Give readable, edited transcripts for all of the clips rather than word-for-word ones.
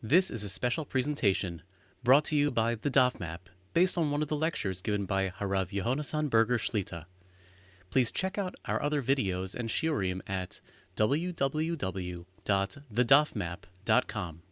This is a special presentation brought to you by the Daf Map, based on one of the lectures given by HaRav Yehonasan Berger Shlita. Please check out our other videos and shiurim at www.thedafmap.com.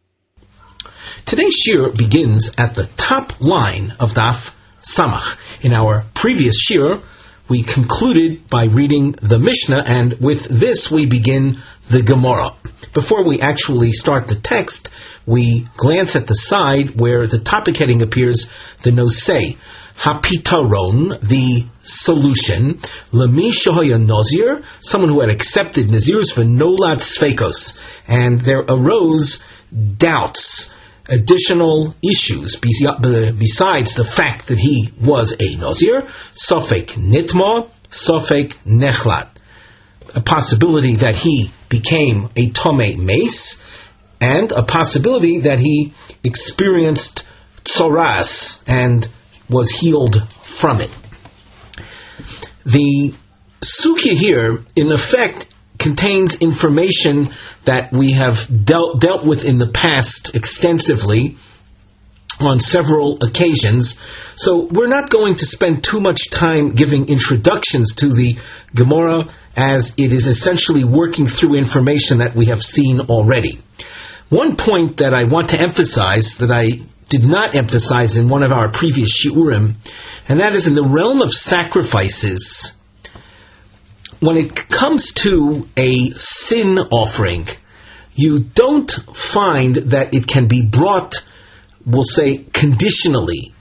Today's shiur begins at the top line of Daf Samach. In our previous shiur, we concluded by reading the Mishnah, and with this we begin the Gemara. Before we actually start the text, we glance at the side where the topic heading appears, the nosei, hapitaron, the solution, lemi shehoya Nazir, someone who had accepted Nazirus v'nolad sfekos, and there arose doubts, additional issues besides the fact that he was a Nazir, sofek nitma, sofek nechlat, a possibility that he became a Tomei mace, and a possibility that he experienced tzoras and was healed from it. The sugya here, in effect, contains information that we have dealt with in the past extensively on several occasions, so we're not going to spend too much time giving introductions to the Gemara, as it is essentially working through information that we have seen already. One point that I want to emphasize that I did not emphasize in one of our previous shiurim, and that is in the realm of sacrifices. When it comes to a sin offering, you don't find that it can be brought, we'll say, conditionally.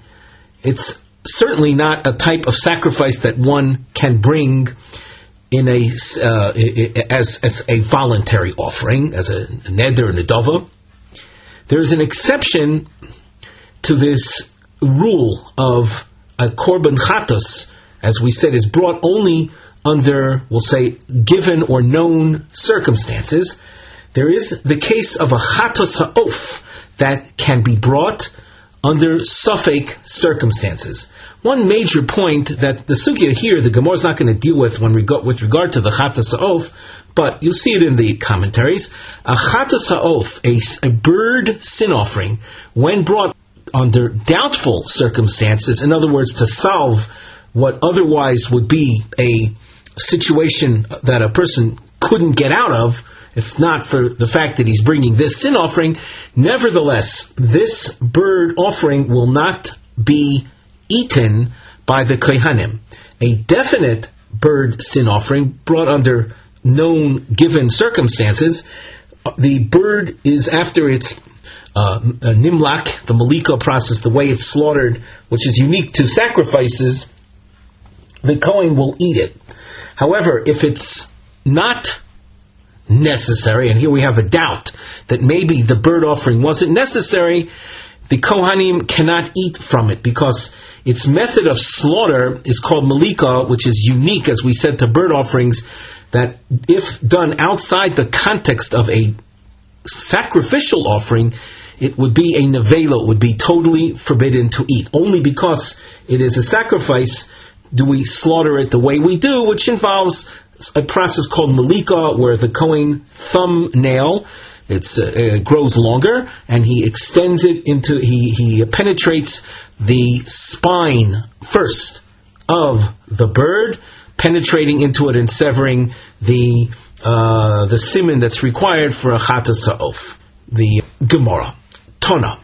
It's certainly not a type of sacrifice that one can bring in as a voluntary offering, as a neder and a dava. There's an exception to this rule of a korban chatos, as we said, is brought only under, we'll say, given or known circumstances. There is the case of a chatos ha'of that can be brought under sofek circumstances. One major point that the sugya here, the Gemara is not going to deal with with regard to the chatos ha'of, but you'll see it in the commentaries. A chatos ha'of, a bird sin offering, when brought under doubtful circumstances, in other words, to solve what otherwise would be a situation that a person couldn't get out of, if not for the fact that he's bringing this sin offering, nevertheless, this bird offering will not be eaten by the kohanim. A definite bird sin offering brought under known given circumstances, the bird is, after its nimlak, the malika process, the way it's slaughtered, which is unique to sacrifices, the Kohen will eat it. However, if it's not necessary, and here we have a doubt that maybe the bird offering wasn't necessary, the Kohanim cannot eat from it, because its method of slaughter is called malika, which is unique, as we said, to bird offerings, that if done outside the context of a sacrificial offering, it would be a nevela, it would be totally forbidden to eat. Only because it is a sacrifice do we slaughter it the way we do, which involves a process called malika, where the Kohen thumbnail, it grows longer, and he extends it into, he penetrates the spine first of the bird, penetrating into it and severing the siman that's required for a chatas ha'of. The Gemara, Tona.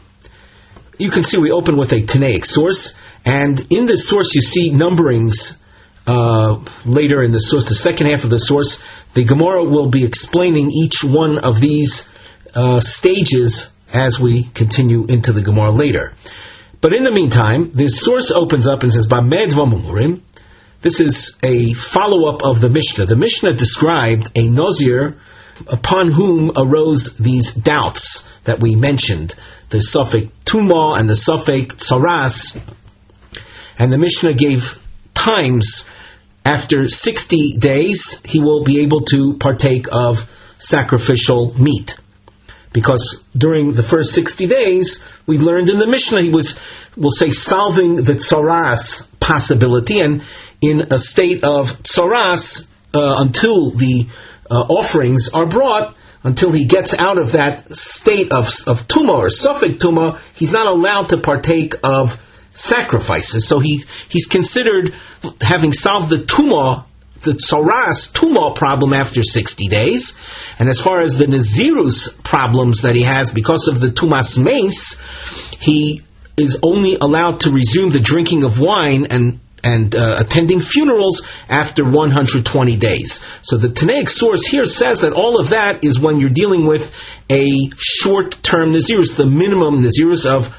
You can see we open with a Tanaic source, and in this source you see numberings later in the source, the second half of the source. The Gemara will be explaining each one of these stages as we continue into the Gemara later. But in the meantime, this source opens up and says, Bamed v'mumurim. This is a follow-up of the Mishnah. The Mishnah described a Nazir upon whom arose these doubts that we mentioned, the sofek tuma and the sofek tzoras. And the Mishnah gave times. After 60 days, he will be able to partake of sacrificial meat. Because during the first 60 days, we learned in the Mishnah, he was, we'll say, solving the tzoras possibility, and in a state of tzoras, until the offerings are brought, until he gets out of that state of tumah or suffik tumah, he's not allowed to partake of sacrifices. So he's considered having solved the tsaras tumah problem after 60 days. And as far as the nazirus problems that he has because of the tumas meis, he is only allowed to resume the drinking of wine and attending funerals after 120 days. So the Tanaic source here says that all of that is when you're dealing with a short-term nazirus, the minimum nazirus of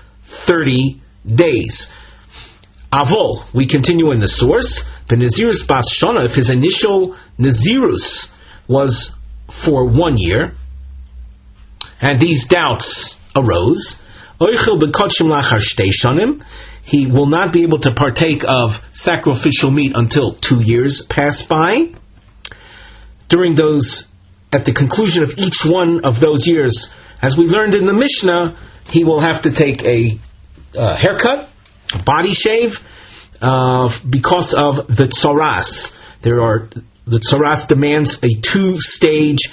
30 days. Avol, we continue in the source, the nazirus bas shana, if his initial nazirus was for 1 year, and these doubts arose, oichel bekodshim lachar shtei shanim, he will not be able to partake of sacrificial meat until 2 years pass by. During those, at the conclusion of each one of those years, as we learned in the Mishnah, he will have to take a haircut, a body shave, because of the tsaras. The tsaras demands a 2-stage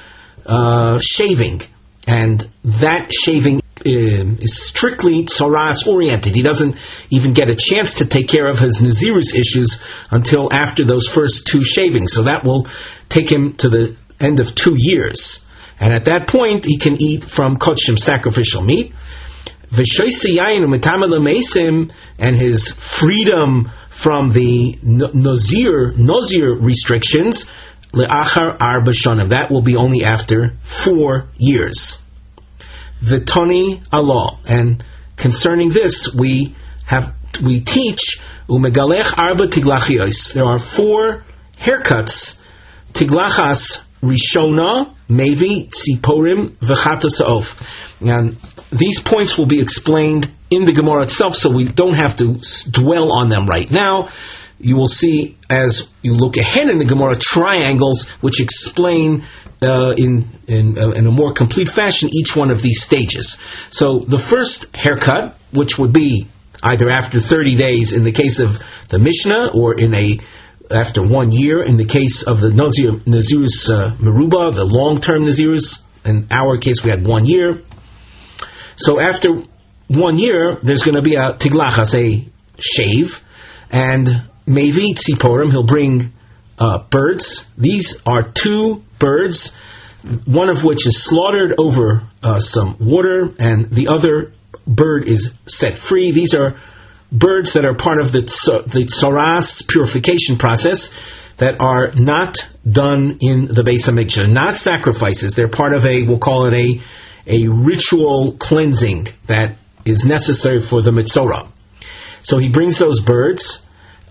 shaving, and that shaving is strictly tsaras oriented. He doesn't even get a chance to take care of his nazirus issues until after those first 2 shavings. So that will take him to the end of 2 years. And at that point, he can eat from kodshim, sacrificial meat. And his freedom from the Nazir restrictions, le'achar arba shanim, that will be only after 4 years. V'toni Allah, and concerning this we teach umegalech arba tiglachios. There are 4 haircuts: tiglachas rishona, mevi, tziporim, v'chatas ha'of. And these points will be explained in the Gemara itself, so we don't have to dwell on them right now. You will see as you look ahead in the Gemara triangles which explain in a more complete fashion each one of these stages. So the first haircut, which would be either after 30 days in the case of the Mishnah, or after 1 year in the case of the Nazirus Meruba, the long-term Nazirus. In our case, we had 1 year. So after 1 year, there's going to be a tiglachas, a shave, and mevi tziporim, he'll bring birds. These are 2 birds, one of which is slaughtered over some water, and the other bird is set free. These are birds that are part of the tsaras purification process that are not done in the Beis HaMikdash, not sacrifices. They're part of we'll call it a ritual cleansing that is necessary for the mitzorah. So he brings those birds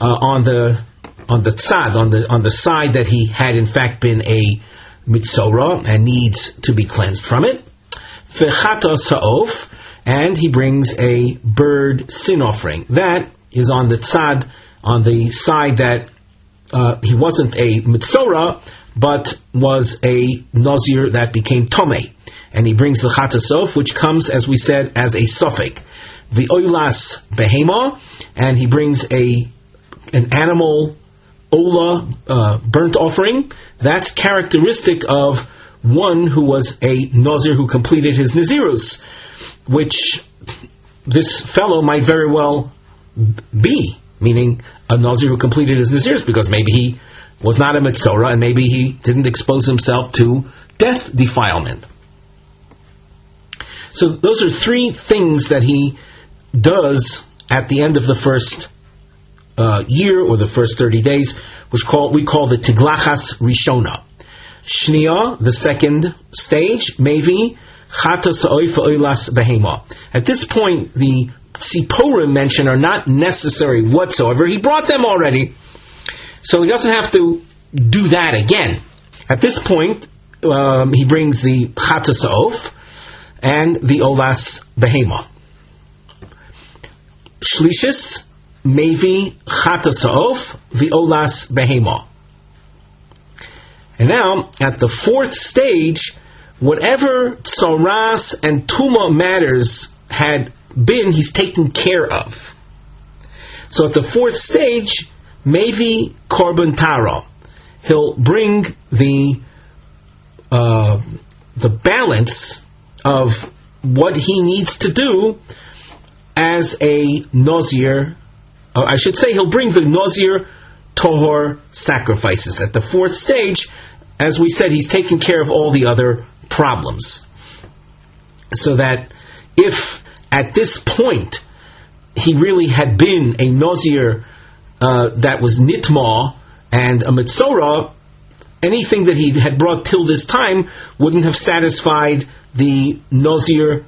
on the tzad, on the side that he had in fact been a mitzorah and needs to be cleansed from it. V'chatos ha'of, and he brings a bird sin offering. That is on the tzad, on the side that he wasn't a mitzorah, but was a nazir that became tomei. And he brings the chatasof, which comes, as we said, as a suffix. The oilas behema, and he brings an animal ola, burnt offering. That's characteristic of one who was a nazir who completed his nazirus, which this fellow might very well be, meaning a nazir who completed his nazirus, because maybe he was not a mitzorah and maybe he didn't expose himself to death defilement. So those are 3 things that he does at the end of the first year, or the first 30 days, which we call the tiglachas rishona. Shnia, the second stage, mevi chatos ha'oif oilas behema. At this point, the tziporim mentioned are not necessary whatsoever. He brought them already, so he doesn't have to do that again. At this point, he brings the chatos ha'of and the olas behema. Shlishis, mevi chatos ha'of, the olas behema. And now, at the 4th stage, whatever tsaras and tuma matters had been, he's taken care of. So at the 4th stage, mevi korban tara, he'll bring the the balance of what he needs to do as a Nazir. I should say he'll bring the Nazir Tohor sacrifices. At the fourth stage, as we said, he's taking care of all the other problems. So that if at this point he really had been a Nazir that was Nitma and a Mitzorah, anything that he had brought till this time wouldn't have satisfied the Nazir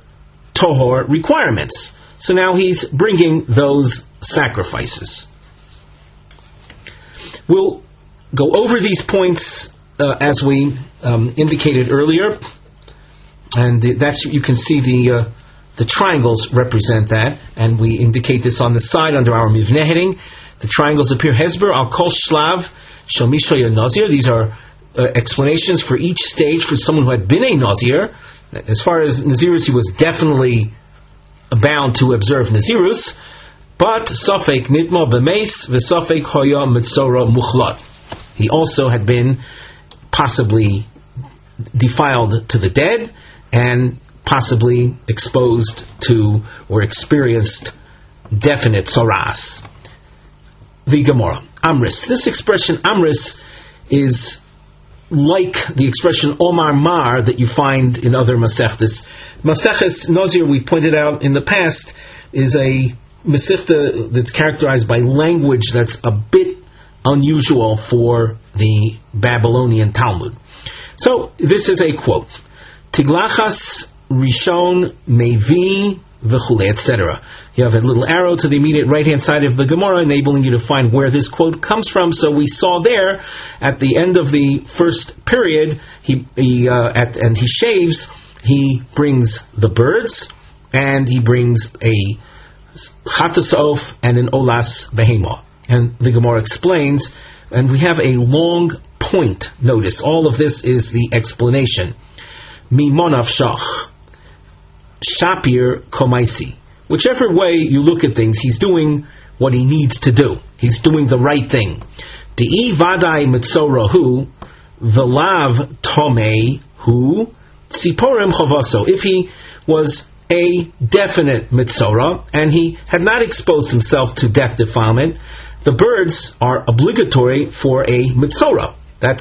Tohor requirements. So now he's bringing those sacrifices. We'll go over these points as we indicated earlier, and that's, you can see the triangles represent that, and we indicate this on the side under our Mivneh heading. The triangles appear Hezber al Kol Shlav Shel Mishoya Nazir. These are explanations for each stage for someone who had been a Nazir. As far as Nazirus, he was definitely bound to observe Nazirus, but Safek Nitma B'meis v'Safek Hoya Mitzora Muchlat. He also had been possibly defiled to the dead and possibly exposed to or experienced definite soras. The Gemara, Amris. This expression Amris is like the expression Omar Mar that you find in other Masechtas. Maseches Nazir, we pointed out in the past, is a Masechta that's characterized by language that's a bit unusual for the Babylonian Talmud. So this is a quote: Tiglachas Rishon Mevi v'chule, etc. You have a little arrow to the immediate right-hand side of the Gemara, enabling you to find where this quote comes from. So we saw there, at the end of the first period, and he shaves, he brings the birds, and he brings a chatas of and an olas behema. And the Gemara explains, and we have a long point. Notice, all of this is the explanation. Mimonav shach. Shapir Komaisi. Whichever way you look at things, he's doing what he needs to do. He's doing the right thing. De'i vadai mitzorahu v'lav tomei hu tziporim chavaso. If he was a definite mitzora and he had not exposed himself to death defilement, the birds are obligatory for a mitzora. That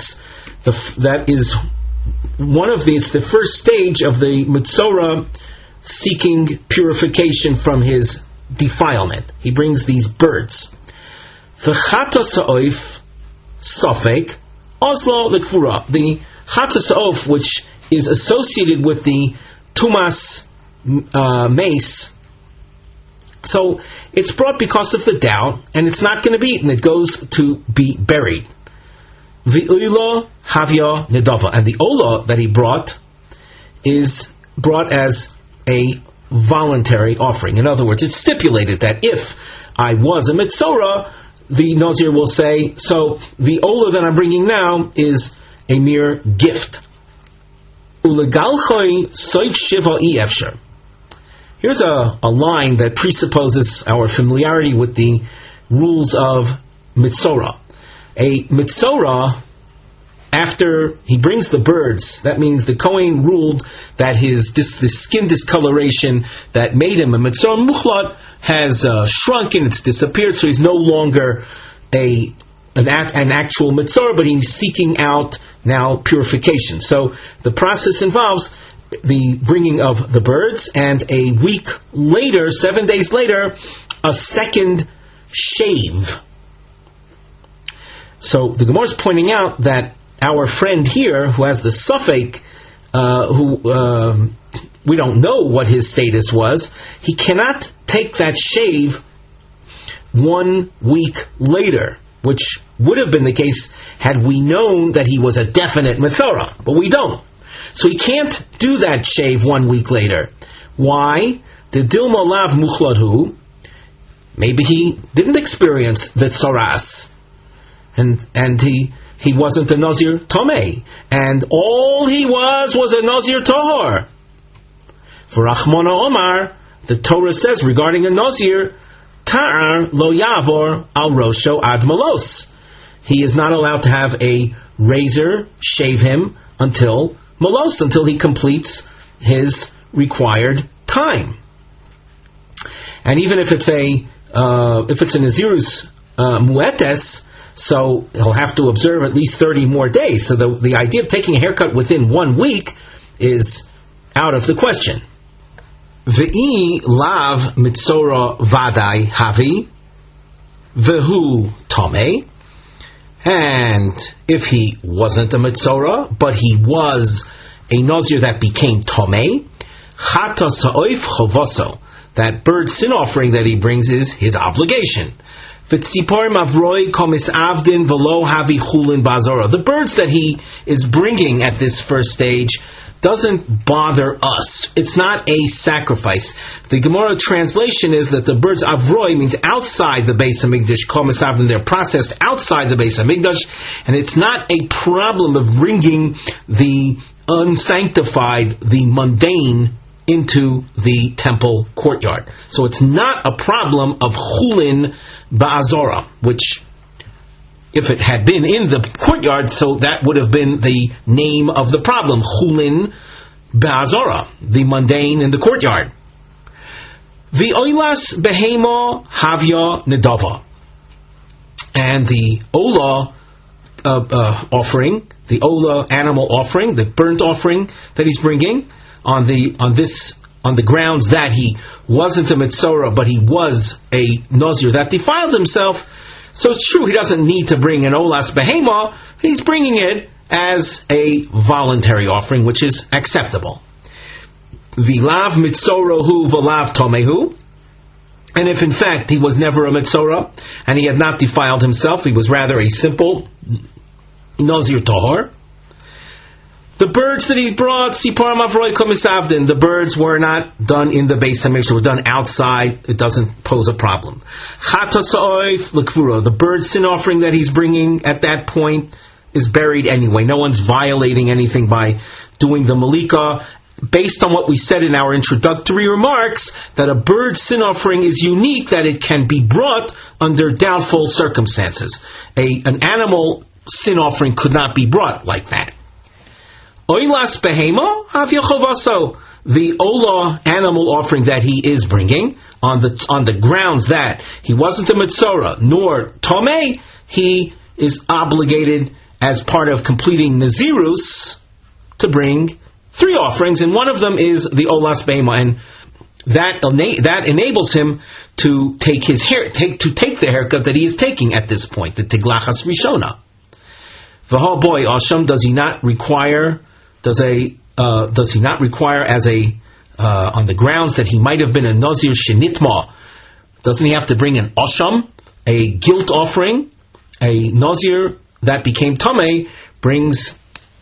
is one of the. It's the first stage of the mitzora seeking purification from his defilement. He brings these birds. The chatas ha'oif sofek oslo lekfura. The chatas ha'oif, which is associated with the tumas mace, so it's brought because of the doubt, and it's not going to be eaten. It goes to be buried. The ulo havya nedava, and the ola that he brought is brought as a voluntary offering. In other words, it's stipulated that if I was a mitzora, the Nazir will say, so the ola that I'm bringing now is a mere gift. Ulegalchoi soif shiva efsher. Here's a line that presupposes our familiarity with the rules of mitzora. A mitzora, after he brings the birds, that means the Kohen ruled that the skin discoloration that made him a mitzora muchlat has shrunken, it's disappeared, so he's no longer an actual mitzora, but he's seeking out now purification. So the process involves the bringing of the birds, and a week later, 7 days later, a second shave. So the Gemara is pointing out that our friend here, who has the suffix, we don't know what his status was, he cannot take that shave 1 week later, which would have been the case had we known that he was a definite Methora, but we don't. So he can't do that shave 1 week later. Why? The Dilma Lav Muchladhu, maybe he didn't experience the Tzoras, and he wasn't a Nazir Tomei, and all he was a Nazir Tohor. For Rachmana Omar, the Torah says regarding a Nazir, Ta'ar lo yavor al rosho ad malos. He is not allowed to have a razor shave him until Malos, until he completes his required time. And even if it's a Nazirus Muetes, so he'll have to observe at least 30 more days. So the idea of taking a haircut within 1 week is out of the question. Ve'i lav mitzora vadai havi vehu tome. And if he wasn't a mitzora, but he was a Nazir that became tome, chatas ha'oif chovoso. That bird sin offering that he brings is his obligation. The birds that he is bringing at this first stage doesn't bother us. It's not a sacrifice. The Gemara translation is that the birds avroi means outside the Beis Hamikdash. Komis avdin, they're processed outside the Beis Hamikdash, and it's not a problem of bringing the unsanctified, the mundane, into the temple courtyard. So it's not a problem of chulin ba'azora, which, if it had been in the courtyard, so that would have been the name of the problem, chulin ba'azora, the mundane in the courtyard. The oilas behemo havya nedava, and the ola offering, the ola animal offering, the burnt offering that he's bringing, on the grounds that he wasn't a mitzora, but he was a Nazir that defiled himself. So it's true, he doesn't need to bring an olas behema. He's bringing it as a voluntary offering, which is acceptable. Vilav mitzorohu v'lav tomehu. And if in fact he was never a mitzora and he had not defiled himself, he was rather a simple Nazir tahor. The birds that he brought, Sipar Mavroi Komisavdin, the birds were not done in the Beis Hamikdash, they were done outside. It doesn't pose a problem. Chatasoif L'Kvura, the bird sin offering that he's bringing at that point is buried anyway. No one's violating anything by doing the Malika. Based on what we said in our introductory remarks, that a bird sin offering is unique, that it can be brought under doubtful circumstances. An animal sin offering could not be brought like that. Oilas behema avyachovaso, the ola animal offering that he is bringing on the grounds that he wasn't a mitzora nor tome, he is obligated as part of completing Nazirus to bring 3 offerings, and one of them is the olas behema, and that enables him to take the haircut that he is taking at this point, the tiglachas rishona. V'ho boy asham, does he not require as on the grounds that he might have been a Nazir shenitma, doesn't he have to bring an asham, a guilt offering? A Nazir that became tamei brings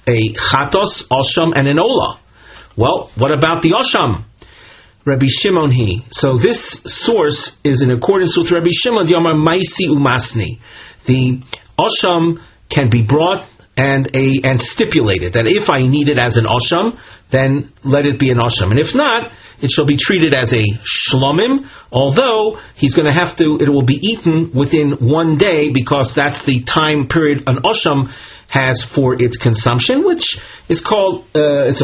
a chatos, asham, and an ola. Well, what about the asham? Rabbi Shimon he. So this source is in accordance with Rabbi Shimon, the Yomar Maisi Umasni. The asham can be brought and stipulated that if I need it as an asham, then let it be an asham, and if not, it shall be treated as a shlomim. Although he's going to have to, it will be eaten within 1 day, because that's the time period an asham has for its consumption, which is called it's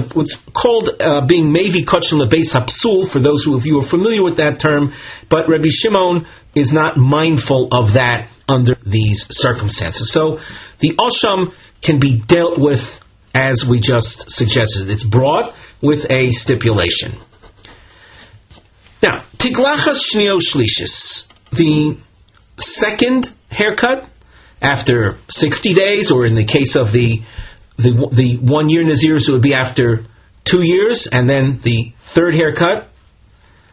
called being mevi kachim lebeis hapsul, for those of you who are familiar with that term. But Rabbi Shimon is not mindful of that under these circumstances. So the asham can be dealt with as we just suggested. It's brought with a stipulation. Now, tiglachas shnio shlishis, the second haircut after 60 days, or in the case of the 1 year Nazirs, it would be after 2 years, and then the third haircut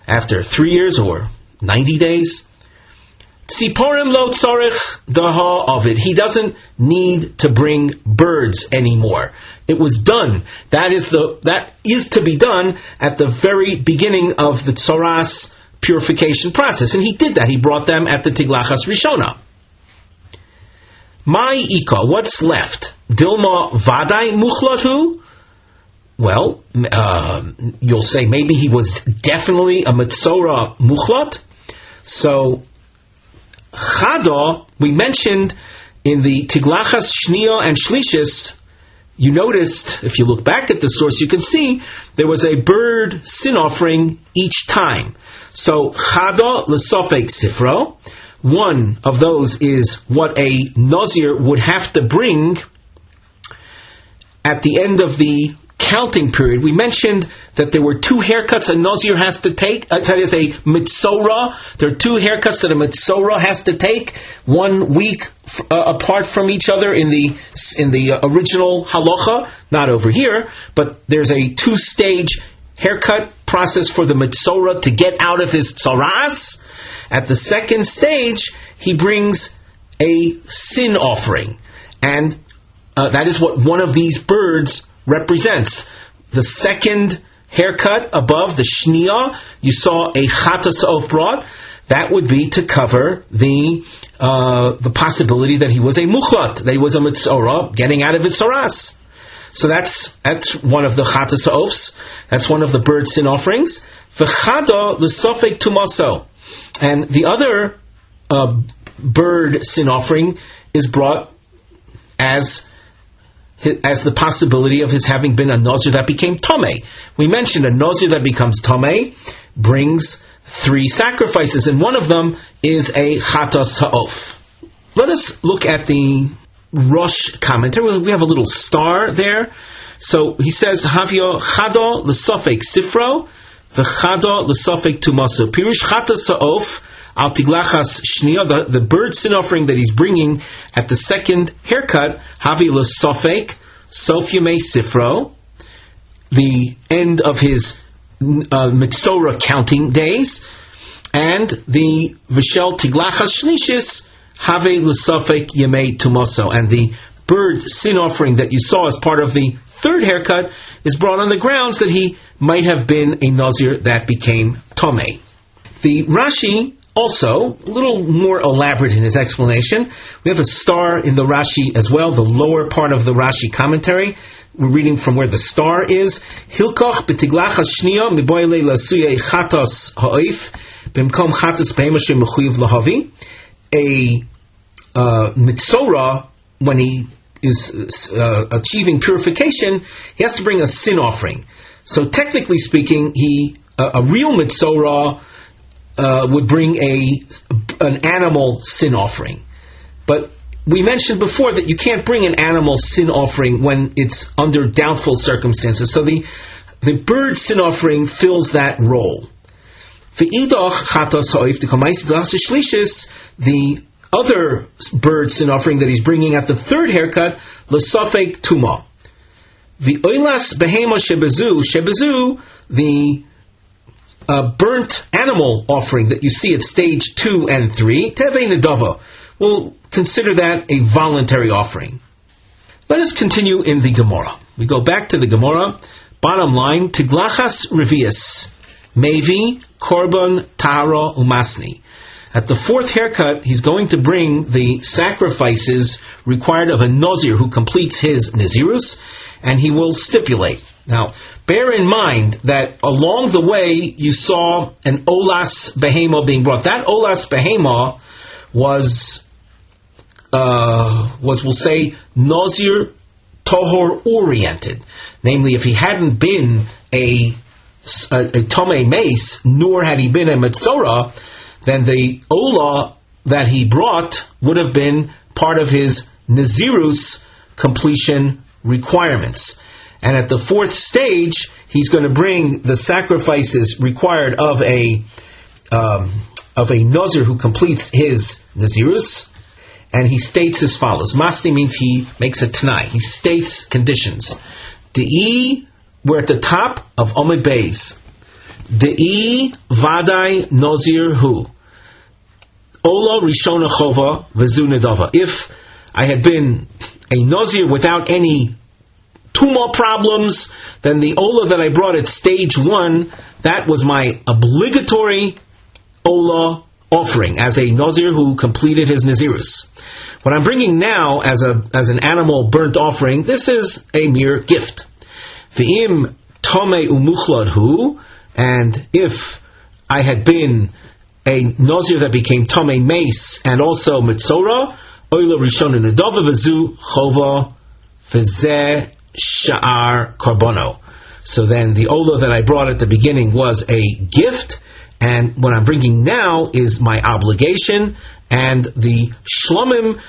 after 3 years or 90 days. Tziporim lo tzorich daha of it. He doesn't need to bring birds anymore. It was done. That is to be done at the very beginning of the tzoras purification process, and he did that. He brought them at the tiglachas rishona. My ika, what's left? Dilma vadai muchlatu? Well, you'll say maybe he was definitely a mitzora muchlat. So Chada, we mentioned in the Tiglachas Shnia and Shlishis you noticed, if you look back at the source, you can see there was a bird sin offering each time. So, chada l'sofek sifro, one of those is what a Nazir would have to bring at the end of the counting period. We mentioned that there were two haircuts a Nazir has to take. That is a mitzorah. There are two haircuts that a mitzorah has to take, 1 week apart from each other in the original halacha, not over here, but there's a 2-stage haircut process for the mitzorah to get out of his tzaras. At the second stage, he brings a sin offering, and that is what one of these birds represents. The second haircut above, the shnia, you saw a chatas of brought. That would be to cover the possibility that he was a muchlat, that he was a mitzorah, getting out of his saras. So that's one of the chatas ofs. That's one of the bird sin offerings. V'chada l'sofek tumaso, and the other bird sin offering is brought as the possibility of his having been a Nazir that became Tomei. We mentioned a Nazir that becomes Tomei brings 3 sacrifices, and one of them is a Chatas Ha'of. Let us look at the Rosh commentary. We have a little star there. So he says, Havyo Chado l'sofek sifro, v'chado l'sofek tumaso. Pirush Chatas Ha'of, al tiglachas shniya, the bird sin offering that he's bringing at the second haircut, havi l'sofek, sof yemei sifro, the end of his mitzorah counting days, and the v'shel tiglachas shlishis, have l'sofek yemei tumoso, and the bird sin offering that you saw as part of the third haircut is brought on the grounds that he might have been a Nazir that became Tomei. The Rashi also, a little more elaborate in his explanation. We have a star in the Rashi as well, the lower part of the Rashi commentary. We're reading from where the star is. Hilkoch b'tiglachas shniya miboyle lasuye chatos ha'oif b'mkom chatos behemoshe mechuyev lahavi. A mitzorah, when he is achieving purification, he has to bring a sin offering. So technically speaking, a real mitzorah would bring an animal sin offering. But we mentioned before that you can't bring an animal sin offering when it's under doubtful circumstances. So the bird sin offering fills that role. The other bird sin offering that he's bringing at the third haircut, l'safek tuma. The oilas behema shebezu, the burnt animal offering that you see at stage 2 and 3, tevei nedava, we'll consider that a voluntary offering. Let us continue in the Gemara. We go back to the Gemara. Bottom line, tiglachas revius, mevi, korban, tahara, umasni. At the fourth haircut, he's going to bring the sacrifices required of a Nazir who completes his Nazirus, and he will stipulate. Now, bear in mind that along the way you saw an olas behema being brought. That olas behema was we'll say, Nazir Tohor oriented. Namely, if he hadn't been a Tomei Mace, nor had he been a Metzorah, then the Ola that he brought would have been part of his Nazirus completion requirements. And at the fourth stage, he's going to bring the sacrifices required of a Nazir who completes his Nazirus. And he states as follows. Masni means he makes a Tanai. He states conditions. De'i, we're at the top of Omid Beis. De'i vadai Nazir hu. Ola rishona chova v'zu nedava. If I had been a Nazir without any tumah problems, then the Ola that I brought at stage 1, that was my obligatory Ola offering as a Nazir who completed his Nazirus. What I'm bringing now as an animal burnt offering, this is a mere gift. V'im tomei umuchlad hu, and if I had been a Nazir that became tomei mace and also mitzorah, oila rishon nedava v'zu chova v'zeh sha'ar karbono. So then the ola that I brought at the beginning was a gift, and what I'm bringing now is my obligation, and the shlomim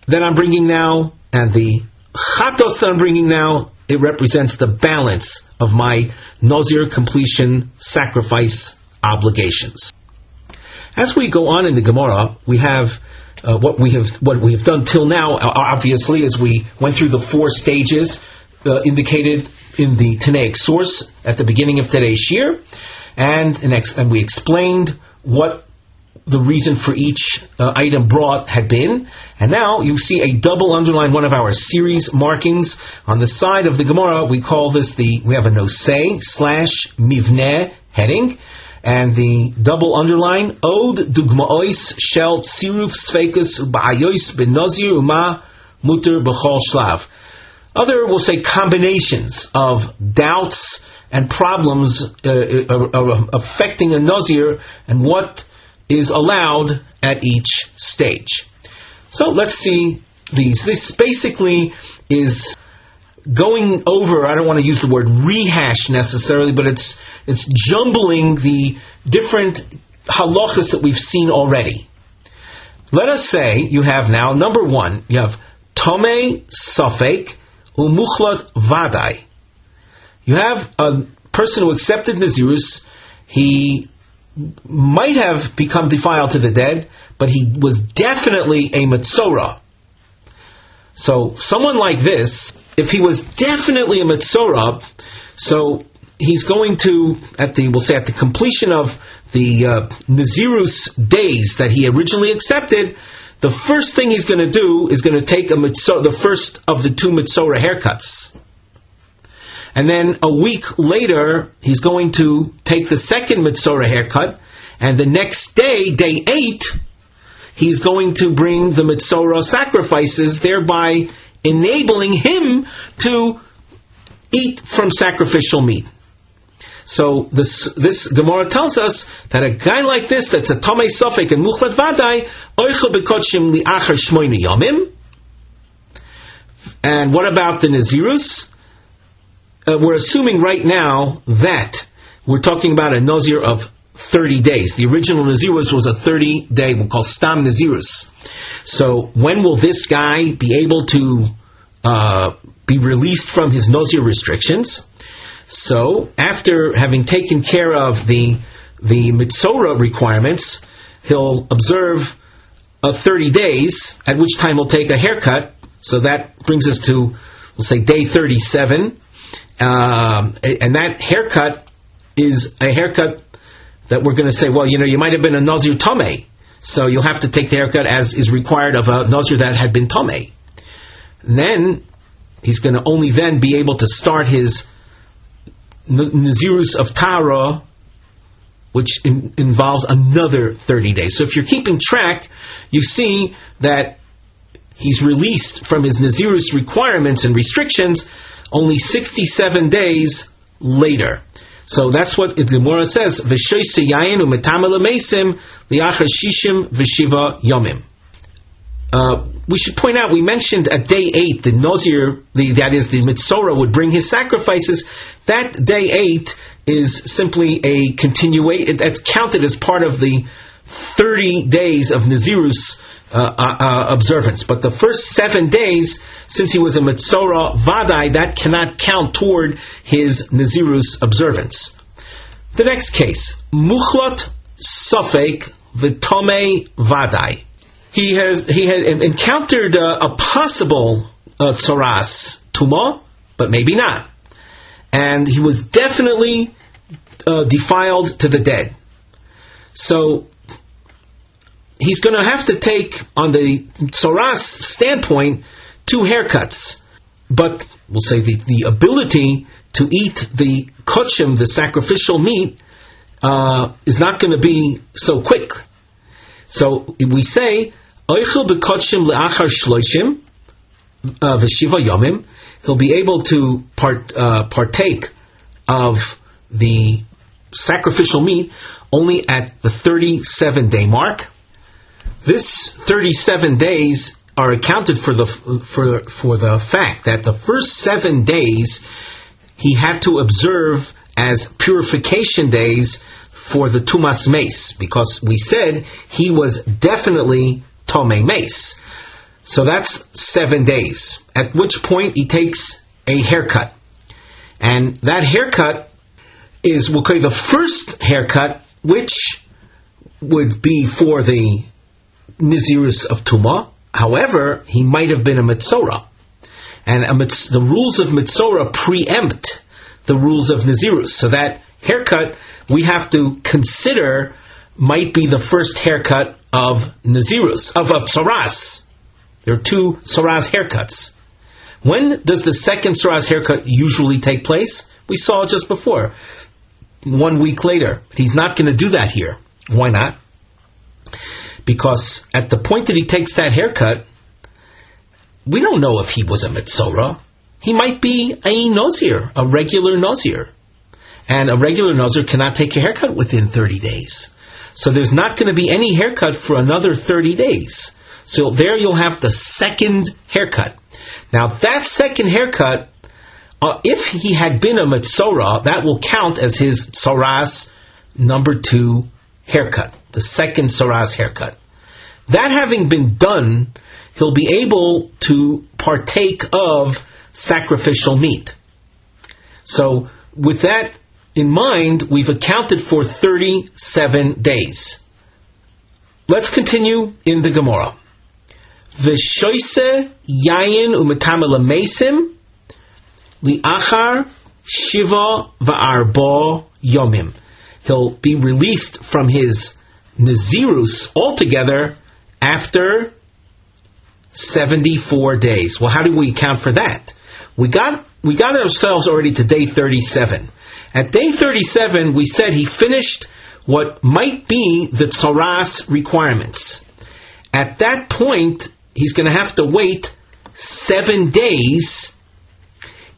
that I'm bringing now, and the chatos that I'm bringing now, it represents the balance of my Nazir completion sacrifice obligations. As we go on in the Gemara, we have what we have done till now. Obviously, as we went through the 4 stages indicated in the Tanaic source at the beginning of today's shiur, and we explained what the reason for each item brought had been. And now you see a double underline, one of our series markings on the side of the Gemara. We call this we have a nosei / mivneh heading, and the double underline, od dugmaois shel tziruf sfekus ba'ayois ben nazir uma muter b'chol shlav. Other, we'll say, combinations of doubts and problems affecting a Nazir and what is allowed at each stage. So let's see these. This basically is going over, I don't want to use the word rehash necessarily, but it's jumbling the different halachas that we've seen already. Let us say you have now, number 1, you have Tomei Safek Umuchlat Vadai. You have a person who accepted Nazirus. He might have become defiled to the dead, but he was definitely a Metzorah. So someone like this, if he was definitely a Metzorah, so he's going to, at the completion of the Nazirus days that he originally accepted, the first thing he's going to do is going to take the first of the 2 Metzorah haircuts. And then a week later, he's going to take the second Metzorah haircut, and the next day, day 8, he's going to bring the Metzorah sacrifices, thereby enabling him to eat from sacrificial meat. So this Gemara tells us that a guy like this, that's a Tomei Safek and Muchlat Vadai, Oichel Bekotshim Li'achar Shmoini Yomim. And what about the Nazirus? We're assuming right now that we're talking about a Nazir of 30 days. The original Nazirus was a 30-day, we'll call Stam Nazirus. So when will this guy be able to be released from his Nazir restrictions? So after having taken care of the Metzorah requirements, he'll observe 30 days, at which time he'll take a haircut. So that brings us to, we'll say, day 37. And that haircut is a haircut that we're going to say, well, you might have been a Nazir Tomei, so you'll have to take the haircut as is required of a Nazir that had been Tomei. And then he's going to only then be able to start his Nazirus of Tara, which involves another 30 days. So if you're keeping track, you see that he's released from his Nazirus requirements and restrictions only 67 days later. So that's what the Gemara says, V'shoyse yayin u'metamel amesim li'achar shishim v'shiva yomim. We should point out, we mentioned at day 8, the Nazir, that is the Metzorah, would bring his sacrifices. That day 8 is simply a continuation, that's counted as part of the 30 days of Nazirus observance. But the first 7 days, since he was a Metzorah Vadai, that cannot count toward his Nazirus observance. The next case, Muchlat Safek V'tomei Vadai. He had encountered a possible tzoras tuma, but maybe not. And he was definitely defiled to the dead. So he's going to have to take, on the tzoras standpoint, 2 haircuts. But we'll say the ability to eat the kochim, the sacrificial meat, is not going to be so quick. So we say, Oichel bekochim le'achar shloishim v'shiva yomim. He'll be able to partake of the sacrificial meat only at the 37-day mark. This 37 days are accounted for the fact that the first 7 days he had to observe as purification days for the Tumas Mace, because we said he was definitely Tomei Mace. So that's 7 days, at which point he takes a haircut. And that haircut is, we'll call it the first haircut, which would be for the Nazirus of Tumah. However, he might have been a Metzora. And the rules of Metzora preempt the rules of Nazirus. So that haircut, we have to consider, might be the first haircut of Nazirus, of Tzoras. There are 2 Tzoras haircuts. When does the second Tzoras haircut usually take place? We saw it just before. 1 week later. But he's not going to do that here. Why not? Because at the point that he takes that haircut, we don't know if he was a Metzora. He might be a Nazir, a regular Nazir. And a regular Nazir cannot take a haircut within 30 days. So there's not going to be any haircut for another 30 days. So there you'll have the second haircut. Now that second haircut, if he had been a Metzora, that will count as his Tzoras number 2 haircut, the second Tzoras haircut. That having been done, he'll be able to partake of sacrificial meat. So with that in mind, we've accounted for 37 days. Let's continue in the Gemara. V'shoise yayin u'metamel mesim li'achar shiva va'arbo yomim. He'll be released from his Nazirus altogether after 74 days. Well, how do we account for that? We got ourselves already to day 37. At day 37, we said he finished what might be the Tzoras requirements. At that point, he's going to have to wait 7 days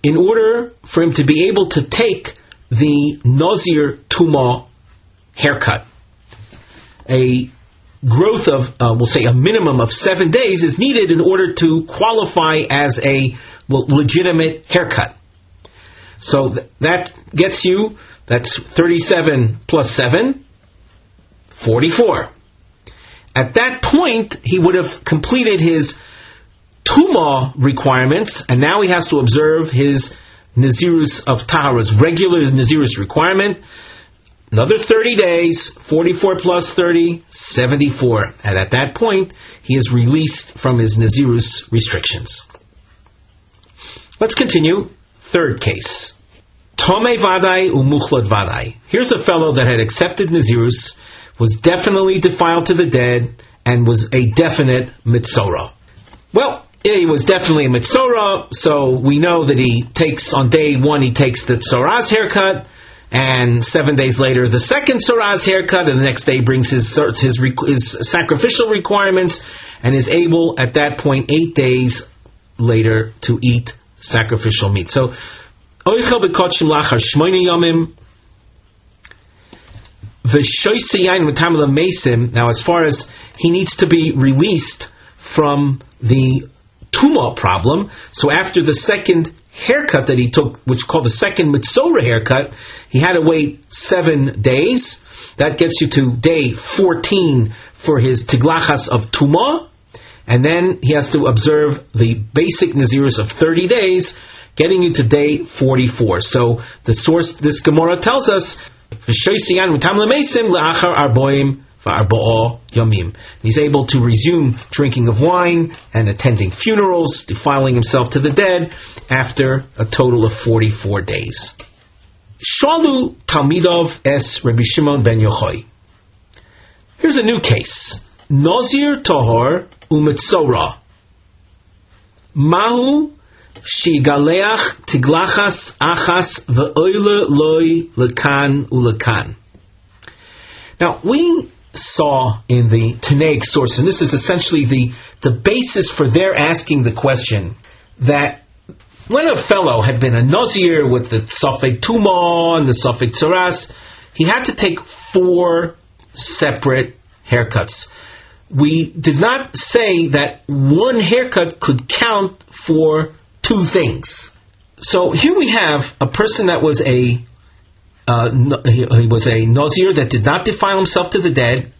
in order for him to be able to take the Nazir Tumah haircut. A growth of, we'll say a minimum of 7 days is needed in order to qualify as a legitimate haircut. So that gets you, that's 37 plus 7, 44. At that point, he would have completed his Tumah requirements, and now he has to observe his Nazirus of Tahara's regular Nazirus requirement. Another 30 days, 44 plus 30, 74. And at that point, he is released from his Nazirus restrictions. Let's continue. Third case. Tomei Vadai Umuchlot Vadai. Here's a fellow that had accepted Nazirus, was definitely defiled to the dead, and was a definite Metzora. Well, he was definitely a Metzora, so we know that he takes, on day 1, he takes the Tzoras haircut, and 7 days later the second Tzoras haircut, and the next day brings his sacrificial requirements, and is able at that point 8 days later to eat sacrificial meat. So, Oichel B'Kodshim Lachar Shmoyne Yomim V'Shoyse Yain V'Tamel Mesim. Now, as far as he needs to be released from the Tumah problem, so after the second haircut that he took, which is called the second Metzora haircut, he had to wait 7 days. That gets you to day 14 for his Tiglachas of Tumah, and then he has to observe the basic Nazirus of 30 days, getting you to day 44. So the source, this Gemara tells us, he's able to resume drinking of wine and attending funerals, defiling himself to the dead, after a total of 44 days. Shalu Talmidov es Rabbi Shimon ben Yochai. Here's a new case. Nazir Tahor u'Metzora. Mahu shigaleach tiglachas achas ve'oile loy lekan ulekan. Now, we saw in the Tanaic source, and this is essentially the basis for their asking the question, that when a fellow had been a Nazir with the Safek Tumah and the Safek Tzoras, he had to take 4 separate haircuts. we did not say that one haircut could count for two things. So here we have a person that was he was a Nazir that did not defile himself to the dead,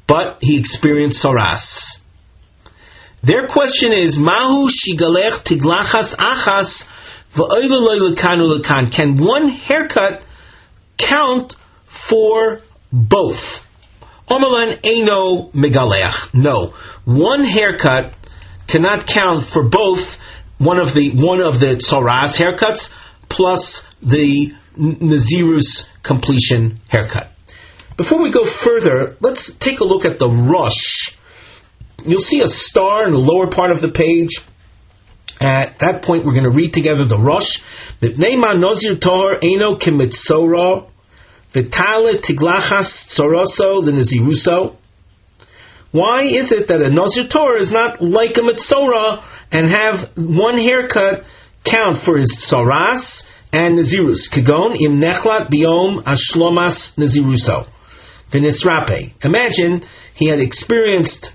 but he experienced saras. Their question is, Mahu shigalech tiglachas achas v'oiveloi lekanu lekan. Can one haircut count for both? Omelan eino megalech. No, one haircut cannot count for both. One of the saras haircuts plus the Nazirus completion haircut. Before we go further, let's take a look at the Rosh. You'll see a star in the lower part of the page. At that point, we're going to read together the Rosh. V'pneima Nazir Tohar Eino Kemitzora V'tale Tiglachas Tzoroso L'Naziruso. Why is it that a Nazir Torah is not like a Mitzora and have one haircut count for his Tzoras and Nazirus? Kagon im nechlat biom ashlomas Naziruso. V'nisrape. Imagine he had experienced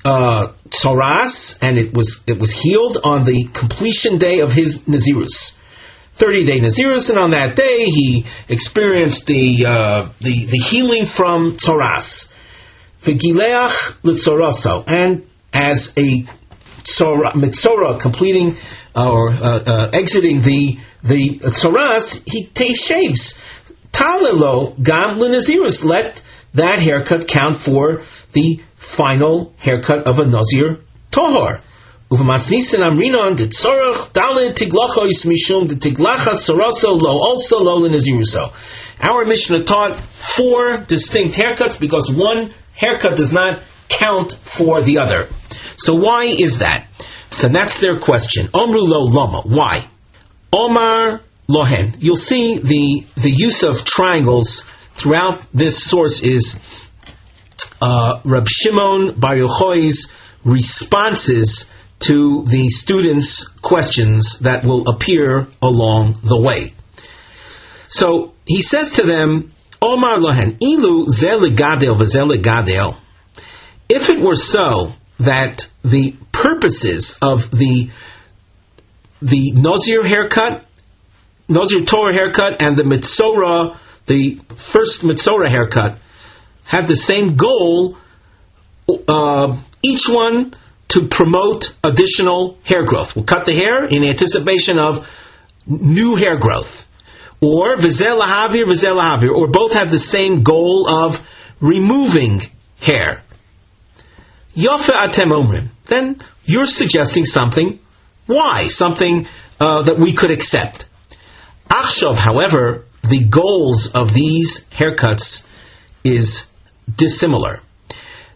Tzoras and it was healed on the completion day of his Nazirus. 30-day Nazirus, and on that day he experienced the healing from Tzoras. V'gileach l'tzoroso, and as a mitzora completing or exiting the tzoras, he shaves. Talelo gam l'nazirus, let that haircut count for the final haircut of a Nazir Tohar. Uvemasnisin amrinon de tzorach dalin tiglachois mishum de tiglacha soroso lo also lo l'naziruso. Our Mishnah taught 4 distinct haircuts because one haircut does not count for the other. So why is that? So that's their question. Omru lo lama. Why? Omar lohen. You'll see the use of triangles throughout this source is Reb Shimon Bar Yochai's responses to the students' questions that will appear along the way. So he says to them, Omar lohen, ilu ze legadel v'ze legadel. If it were so that the purposes of the Nazir haircut, Nazir Torah haircut, and the Mitzora, the first Mitzora haircut, have the same goal, each one to promote additional hair growth. We'll cut the hair in anticipation of new hair growth. Or v'zeh lahavir, or both have the same goal of removing hair. Yofe atem omrim. Then you're suggesting something. Why? Something that we could accept. Achshav, however, the goals of these haircuts is dissimilar.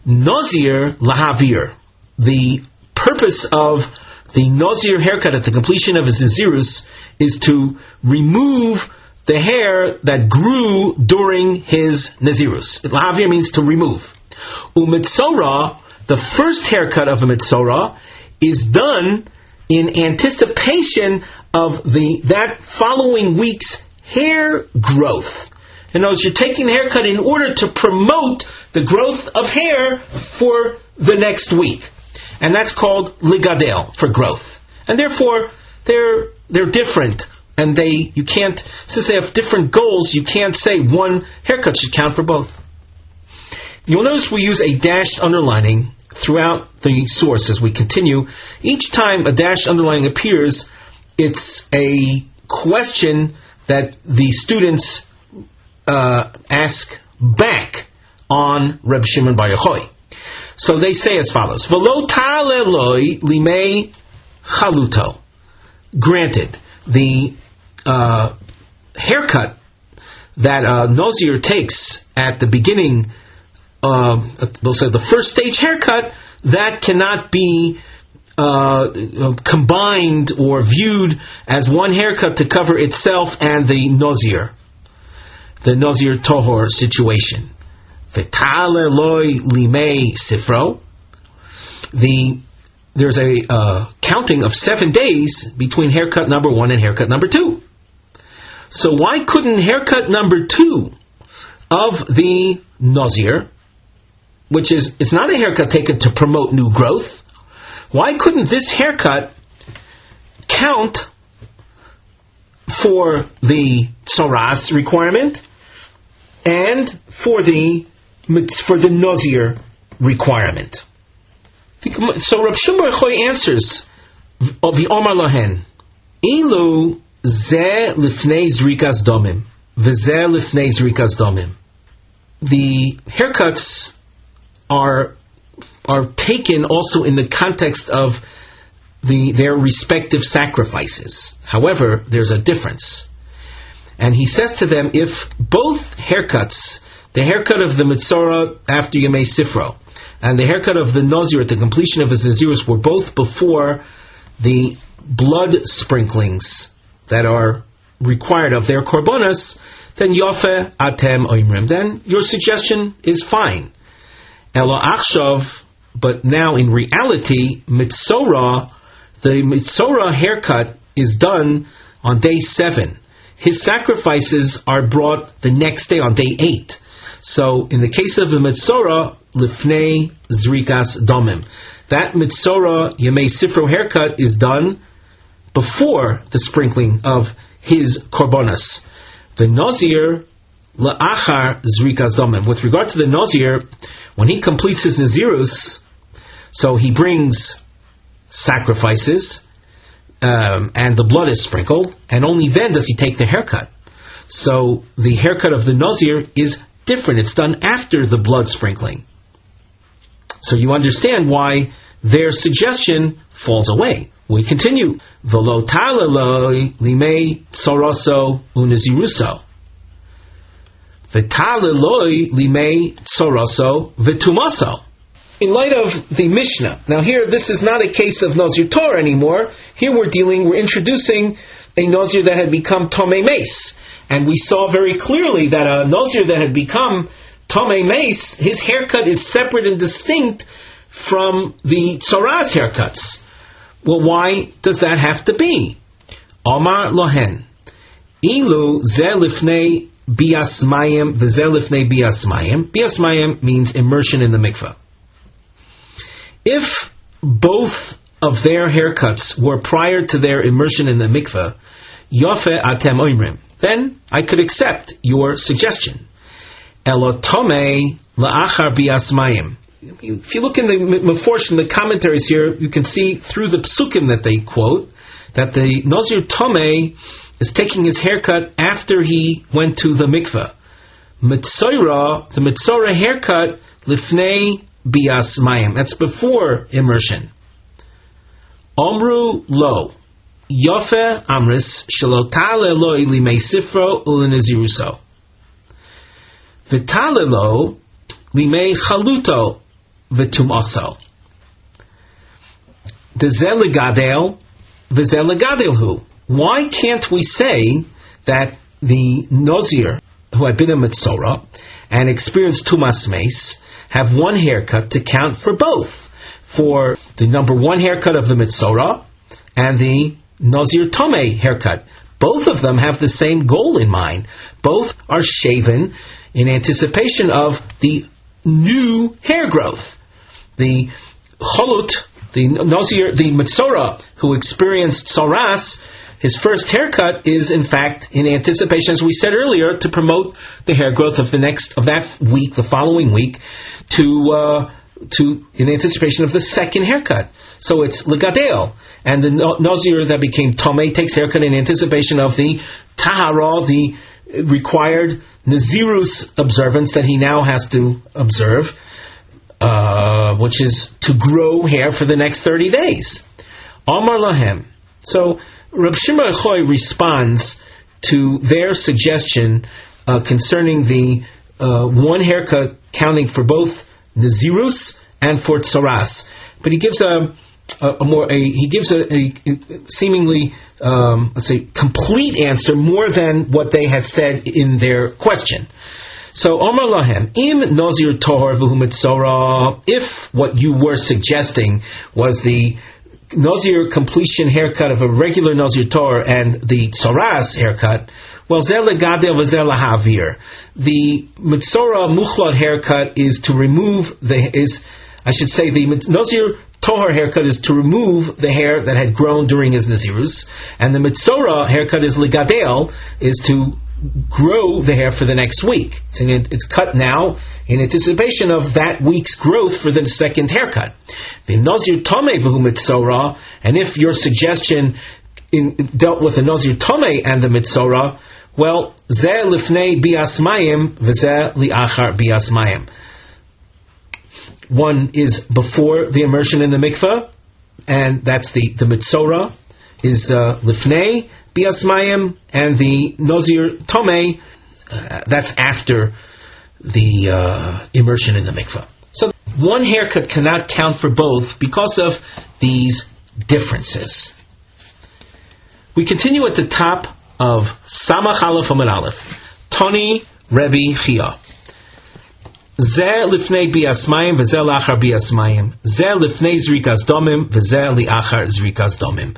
Nazir lahavir. The purpose of the Nazir haircut at the completion of his Nazirus is to remove the hair that grew during his Nazirus. Lahavir means to remove. Umitzora, the first haircut of a Mitzora, is done in anticipation of that following week's hair growth. In other words, you're taking the haircut in order to promote the growth of hair for the next week. And that's called ligadel, for growth. And therefore, they're different. And you can't, since they have different goals, you can't say one haircut should count for both. You'll notice we use a dashed underlining throughout the source as we continue. Each time a dashed underlining appears, it's a question that the students ask back on Reb Shimon Bar Yochai. So they say as follows: V'lo ta'aleloi limei chaluto. Granted, the haircut that Nazir takes at the beginning, we'll say the first stage haircut, that cannot be combined or viewed as one haircut to cover itself and the Nazir Tohor situation. V'tale loy limei sifro. There's a counting of 7 days between haircut number 1 and haircut number 2. So why couldn't haircut number 2 of the Nazir which is, it's not a haircut taken to promote new growth. Why couldn't this haircut count for the tzoras requirement and for the Nazir requirement? So Rab Shimon Bar Yochai answers, V'omar lahen, Ilu ze lifnei zrikas domim, v'ze lifnei zrikas domim. The haircuts are taken also in the context of their respective sacrifices. However, there's a difference. And he says to them, if both haircuts, the haircut of the Mitzorah after Yemei Sifro, and the haircut of the Nazir at the completion of his Nazirus were both before the blood sprinklings that are required of their korbanos, then Yofe Atem Oimrim, then your suggestion is fine. Elo Achshav, but now in reality, the Mitzorah haircut is done on day 7. His sacrifices are brought the next day on day 8. So in the case of the Mitzorah, Lifnei Zrikas Domim, that Mitzorah Yemei Sifro haircut is done before the sprinkling of his korbanos. The Nazir La'achar Zrikas Domim. With regard to the Nazir, when he completes his Nazirus, so he brings sacrifices, and the blood is sprinkled, and only then does he take the haircut. So the haircut of the Nazir is different. It's done after the blood sprinkling. So you understand why their suggestion falls away. We continue. V'lo talaloi limei tsoroso unaziruso. V'talaloi limei tsoroso v'tumaso. In light of the Mishnah, now here this is not a case of Nazir Torah anymore. Here we're introducing a Nazir that had become Tomei Meis. And we saw very clearly that a Nazir that had become Tomei Meis, his haircut is separate and distinct from the Tzoras haircuts. Well, why does that have to be? Omar Lohen. Ilu ze lifnei bias mayim v'ze lifnei bias mayim. Bias mayim means immersion in the mikveh. If both of their haircuts were prior to their immersion in the mikveh, Yofe atem oimrim, then I could accept your suggestion. Elotome la'achar bias mayim. If you look in the Meforshim, the commentaries here, you can see through the psukim that they quote that the Nazir Tomei is taking his haircut after he went to the mikveh. Mitzorah, the Mitzorah haircut, lifnei bias mayim. That's before immersion. Omru lo. Yofe amris shalotale loi limei sifro ulinaziruso. Vitale lo limei chaluto v'tumaso. Dezelegadel v'zelegadelhu. Why can't we say that the Nazir who had been a Mitzorah and experienced Tumas Meis have one haircut to count for both? For the number 1 haircut of the Mitzorah and the Nazir Tomei haircut. Both of them have the same goal in mind. Both are shaven in anticipation of the new hair growth. The Cholut, the Nazir, the Mitzorah who experienced Tzoras, his first haircut is in fact in anticipation, as we said earlier, to promote the hair growth of that week, the following week, in anticipation of the second haircut. So it's legadeo. And the Nazir that became Tomei takes haircut in anticipation of the Tahara, the required Nazirus observance that he now has to observe, which is to grow hair for the next 30 days. Amar lahem. So Rab Shimon Bar Yochai responds to their suggestion concerning the one haircut counting for both Nazirus and for Tzoras. But he gives a seemingly let's say complete answer, more than what they had said in their question. So Omar lahem im Nazir Tohar v'hu Mitzorah, if what you were suggesting was the Nazir completion haircut of a regular Nazir Tohar and the Tzoras haircut, Well, zel legadel v'zel lahavir. The mitzora muchlot haircut is to remove the Nazir Tohar haircut is to remove the hair that had grown during his Nazirus, and the Mitzora haircut is Ligadel, is to grow the hair for the next week. It's cut now in anticipation of that week's growth for the second haircut. The Nazir Tomei v'hu Mitzora, and if your suggestion dealt with the Nazir Tomei and the Mitzora, well, Zeh lifnei bias mayim v'zeh li'achar bias mayim. One is before the immersion in the mikveh, and that's the mitzora is lifnei bias mayim, and the Nazir Tomei, that's after the immersion in the mikveh. So one haircut cannot count for both because of these differences. We continue at the top of Samach Aleph Amud Aleph. Toni Rebbe Chia. Zeh lifnei bias mayim v'zeh lachar bias mayim. Zeh lifnei zrikas domim v'zeh liachar zrikas domim.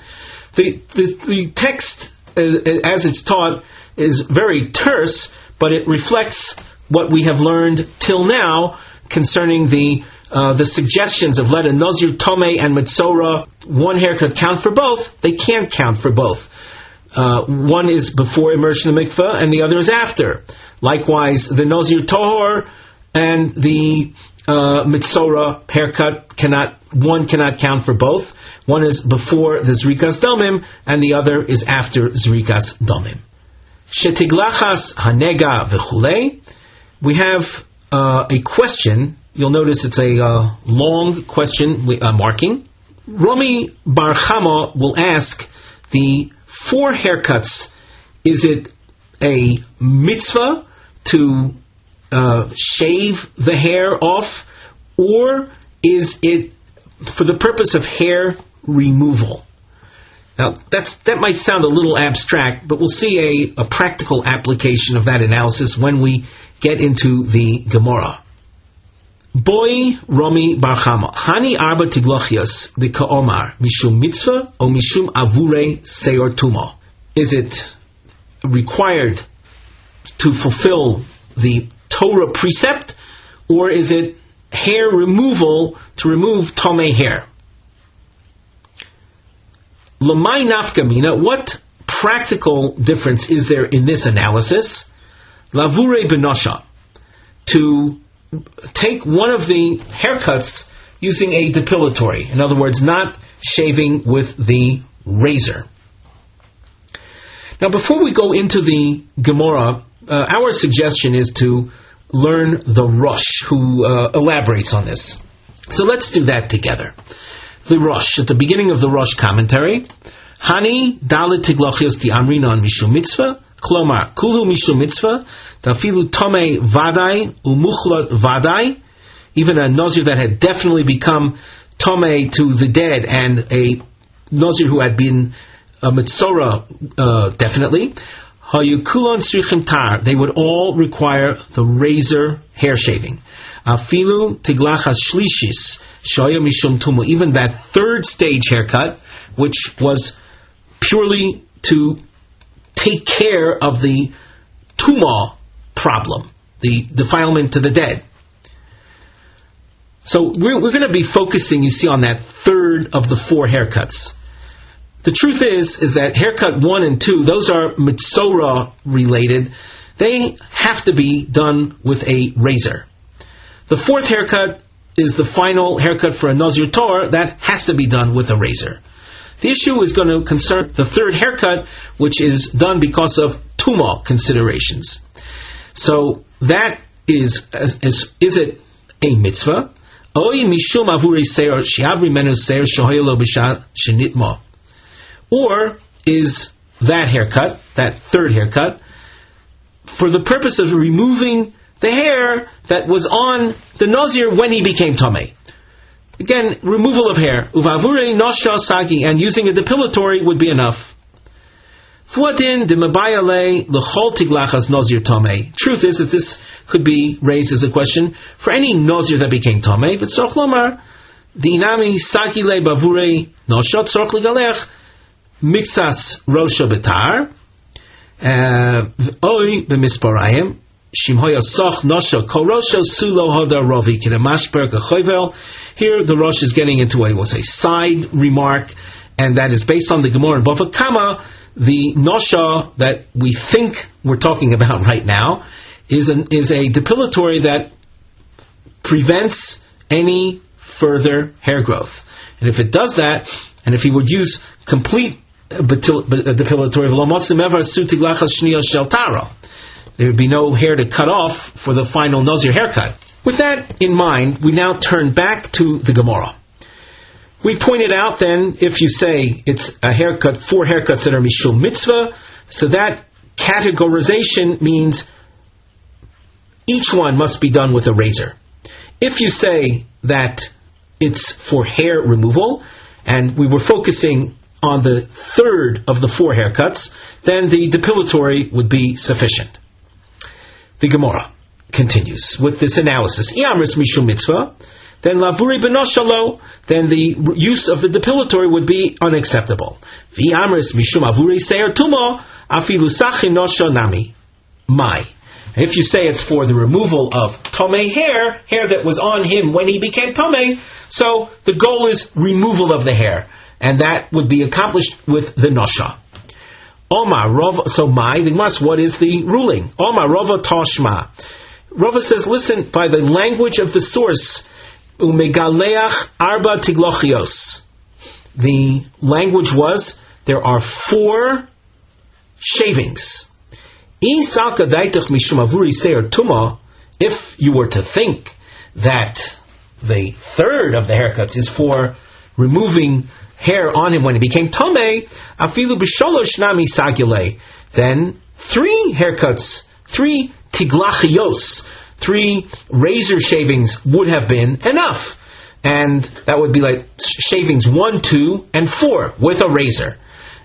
The text, as it's taught, is very terse, but it reflects what we have learned till now concerning the suggestions of let a Nazir Tomei and Mitzora one haircut count for both. They can't count for both. One is before immersion in the mikveh, and the other is after. Likewise, the Nazir Tohor and the Mitzora haircut cannot count for both. One is before the Zrikas Domim, and the other is after Zrikas Domim. Shetiglachas Hanega v'chulei. We have a question. You'll notice it's a long question marking. Romi Bar Chama will ask, the 4 haircuts, is it a mitzvah to shave the hair off, or is it for the purpose of hair removal? Now, that might sound a little abstract, but we'll see a practical application of that analysis when we get into the Gemara. Boy Romi Bar Chama, Hani Arba Tiglochias the Kaomar, Mishum Mitzvah or Mishum Avure Seor Tuma? Is it required to fulfill the Torah precept, or is it hair removal to remove Tomei hair? Lamai nafkamina, what practical difference is there in this analysis? Lavure benosha, to take one of the haircuts using a depilatory, in other words, not shaving with the razor. Now, before we go into the Gemara, our suggestion is to learn the Rosh, who elaborates on this. So let's do that together. The Rosh, at the beginning of the Rosh commentary, Hani dalet tiglochios di amrinon mishum mitzvah, klomar kulu mishum mitzvah, tafilu tomei vadai umuchlot vadai, even a Nazir that had definitely become tomei to the dead, and a Nazir who had been a mitzora definitely, hayukulon srichim tar, they would all require the razor hair shaving. Afilu tiglachas shlishis shoya mishum tumu, even that third stage haircut, which was purely to take care of the tuma problem, the defilement to the dead. So we're going to be focusing, you see, on that third of the 4 haircuts. The truth is that haircut 1 and 2, those are mitzora related. They have to be done with a razor. The 4th haircut is the final haircut for a Nazir Torah that has to be done with a razor. The issue is going to concern the 3rd haircut, which is done because of tuma considerations. So that is it a mitzvah? Oi mishum avurei seir shiabri menu seir shohelo b'shat shenitma. Or is that haircut, that 3rd haircut, for the purpose of removing the hair that was on the Nazir when he became Tomei? Again, removal of hair. Uvavure nosha sagi, and using a depilatory would be enough. Fuadin de mabayale l'chol tiglachas Nazir Tomei. Truth is that this could be raised as a question for any Nazir that became Tomei, but tzorch lomar, dinami sagi le bavure nosha tzorch ligalech mixas rosha betar. Oy b'misparayim. Shimhoya soch nosho korosho sulo hoda rovi kinamashber gechovel. Here the Rosh is getting into a, we'll say, side remark, and that is based on the Gemara in Bava Kama. The nosha that we think we're talking about right now is a depilatory that prevents any further hair growth. And if it does that, and if he would use complete depilatory, there would be no hair to cut off for the final Nazir haircut. With that in mind, we now turn back to the Gemara. We pointed out then, if you say it's a haircut, 4 haircuts that are mishul mitzvah, so that categorization means each one must be done with a razor. If you say that it's for hair removal, and we were focusing on the 3rd of the 4 haircuts, then the depilatory would be sufficient. The Gemara continues with this analysis. Iamris mishum mitzvah, then lavuri benoshalo, then the use of the depilatory would be unacceptable. V'amris mishum avuri seir tumo, afilu sachin nosho nami. Mai. If you say it's for the removal of tomei hair that was on him when he became tomei, so the goal is removal of the hair, and that would be accomplished with the nosha. Omar Rava, so what is the ruling? Omar Rava Toshma. Rava says, listen, by the language of the source, umegaleach arba tiglochios. The language was, there are 4 shavings. If you were to think that the 3rd of the haircuts is for removing hair on him when he became tomei, afilu b'sholosh nami sagile, then 3 haircuts, 3 tiglachios, 3 razor shavings would have been enough. And that would be like shavings 1, 2, and 4 with a razor.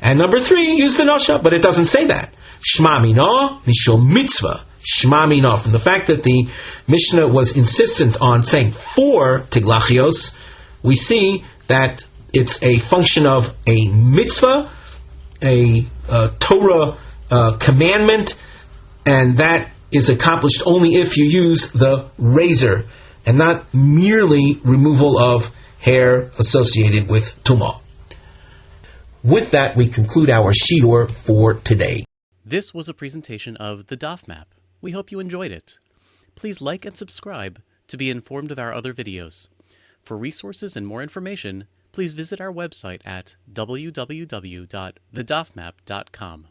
And number 3, use the nosha, but it doesn't say that. Shma mino, mishul mitzvah. Shma mino. From the fact that the Mishnah was insistent on saying 4 tiglachios, we see that it's a function of a mitzvah, a Torah commandment, and that is accomplished only if you use the razor, and not merely removal of hair associated with tumah. With that, we conclude our shiur for today. This was a presentation of the Daf Map. We hope you enjoyed it. Please like and subscribe to be informed of our other videos. For resources and more information, please visit our website at www.thedafmap.com.